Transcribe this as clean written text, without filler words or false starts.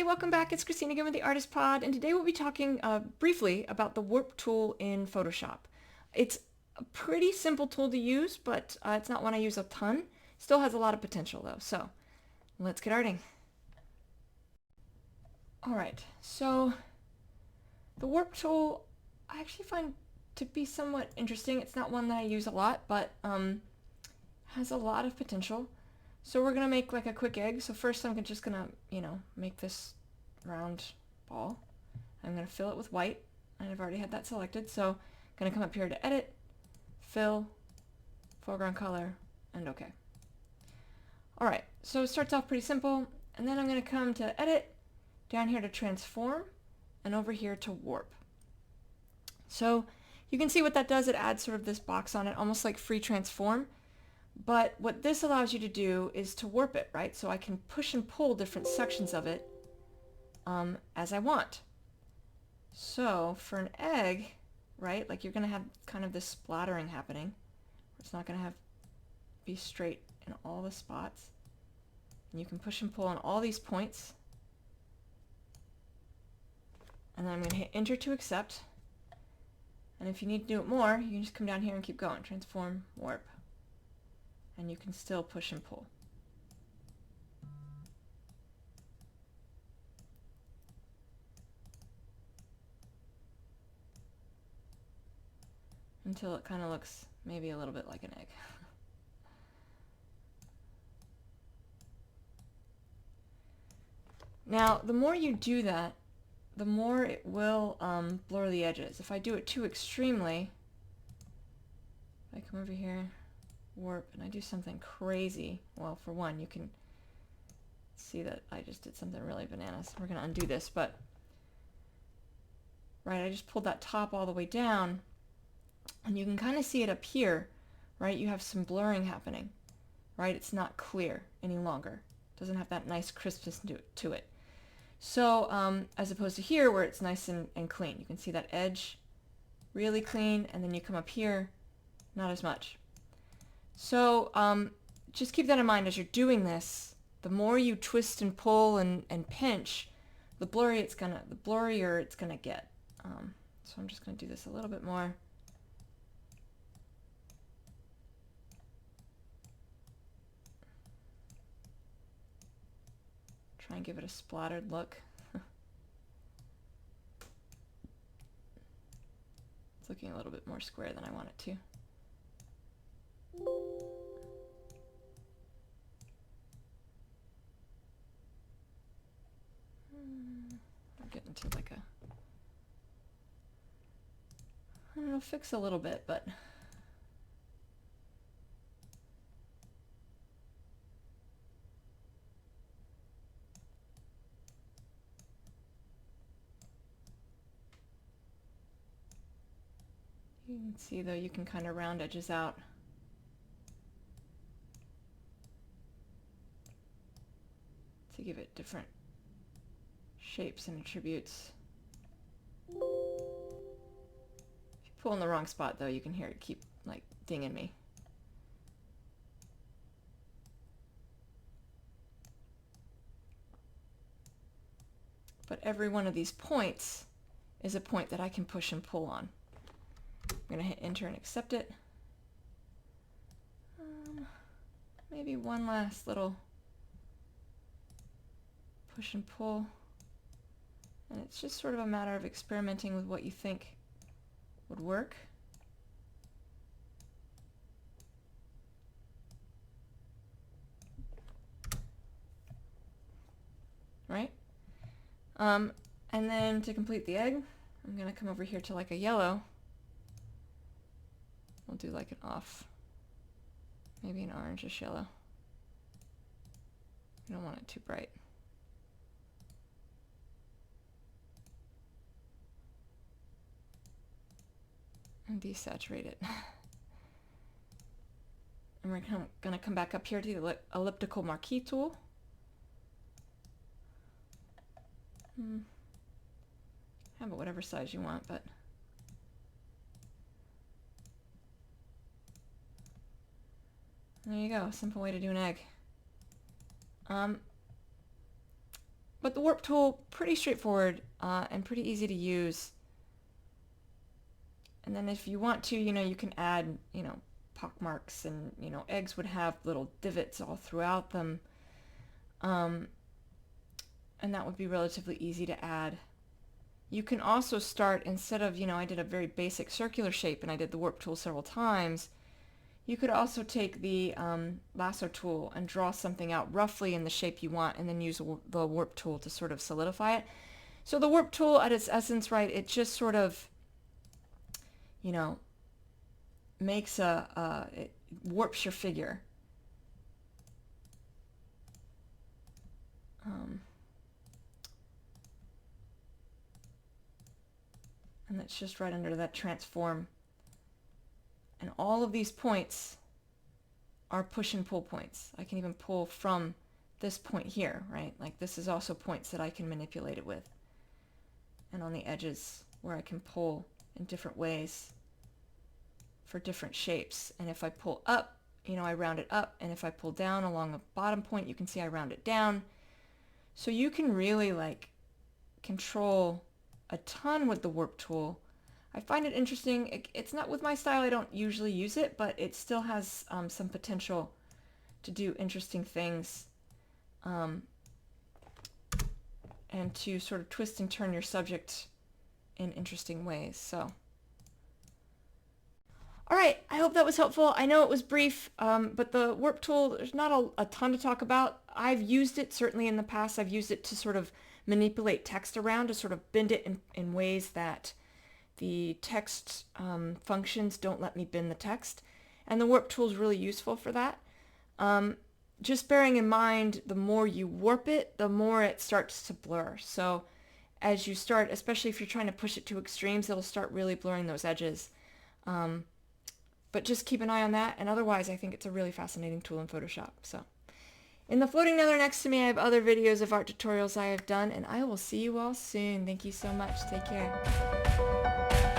welcome back. It's Christina again with the Artist Pod, and today we'll be talking briefly about the Warp tool in Photoshop. It's a pretty simple tool to use, but it's not one I use a ton. Still has a lot of potential though, so let's get arting. Alright, so the Warp tool I actually find to be somewhat interesting. It's not one that I use a lot, but has a lot of potential. So we're going to make like a quick egg. So first I'm just going to, make this round ball. I'm going to fill it with white, and I've already had that selected. So I'm going to come up here to Edit, Fill, Foreground Color, and OK. Alright, so it starts off pretty simple, and then I'm going to come to Edit, down here to Transform, and over here to Warp. So you can see what that does. It adds sort of this box on it, almost like Free Transform. But what this allows you to do is to warp it, right? So I can push and pull different sections of it as I want. So for an egg, right, like you're going to have kind of this splattering happening. It's not going to be straight in all the spots. And you can push and pull on all these points. And then I'm going to hit Enter to accept. And if you need to do it more, you can just come down here and keep going. Transform, warp. And you can still push and pull. Until it kind of looks maybe a little bit like an egg. Now, the more you do that, the more it will blur the edges. If I do it too extremely, if I come over here, warp, and I do something crazy, well, for one, you can see that I just did something really bananas. We're going to undo this, but right, I just pulled that top all the way down, and you can kind of see it up here, right? You have some blurring happening, right? It's not clear any longer. It doesn't have that nice crispness to it. So as opposed to here where it's nice and clean. You can see that edge really clean, and then you come up here, not as much. So just keep that in mind as you're doing this. The more you twist and pull and pinch, the blurrier it's gonna get. So I'm just gonna do this a little bit more. Try and give it a splattered look. It's looking a little bit more square than I want it to. I'm getting to like a, I don't know, fix a little bit, but you can see though you can kind of round edges out. To give it different shapes and attributes. If you pull in the wrong spot though, you can hear it keep like dinging me. But every one of these points is a point that I can push and pull on. I'm going to hit Enter and accept it. Maybe one last little push and pull. And it's just sort of a matter of experimenting with what you think would work. Right? And then to complete the egg, I'm going to come over here to like a yellow. We'll do like an off, maybe an orangish yellow. I don't want it too bright. And desaturate it. And we're going to come back up here to the elliptical marquee tool. Have it whatever size you want, but there you go, simple way to do an egg. But the warp tool, pretty straightforward and pretty easy to use. And then if you want to, you can add, pock marks, and, eggs would have little divots all throughout them. And that would be relatively easy to add. You can also start, instead of, I did a very basic circular shape and I did the warp tool several times, you could also take the lasso tool and draw something out roughly in the shape you want and then use the warp tool to sort of solidify it. So the warp tool at its essence, right, it just sort of, makes it warps your figure. And that's just right under that transform. And all of these points are push and pull points. I can even pull from this point here, right? Like this is also points that I can manipulate it with. And on the edges where I can pull in different ways for different shapes. And if I pull up, I round it up. And if I pull down along the bottom point, you can see I round it down. So you can really like control a ton with the warp tool. I find it interesting. It's not with my style. I don't usually use it, but it still has some potential to do interesting things and to sort of twist and turn your subject in interesting ways. So, all right, I hope that was helpful. I know it was brief, but the warp tool, there's not a ton to talk about. I've used it certainly in the past. I've used it to sort of manipulate text around, to sort of bend it in ways that the text functions don't let me bend the text. And the warp tool is really useful for that. Just bearing in mind, the more you warp it, the more it starts to blur. So as you start, especially if you're trying to push it to extremes, it'll start really blurring those edges. But just keep an eye on that. And otherwise, I think it's a really fascinating tool in Photoshop. So in the floating nether next to me, I have other videos of art tutorials I have done, and I will see you all soon. Thank you so much. Take care.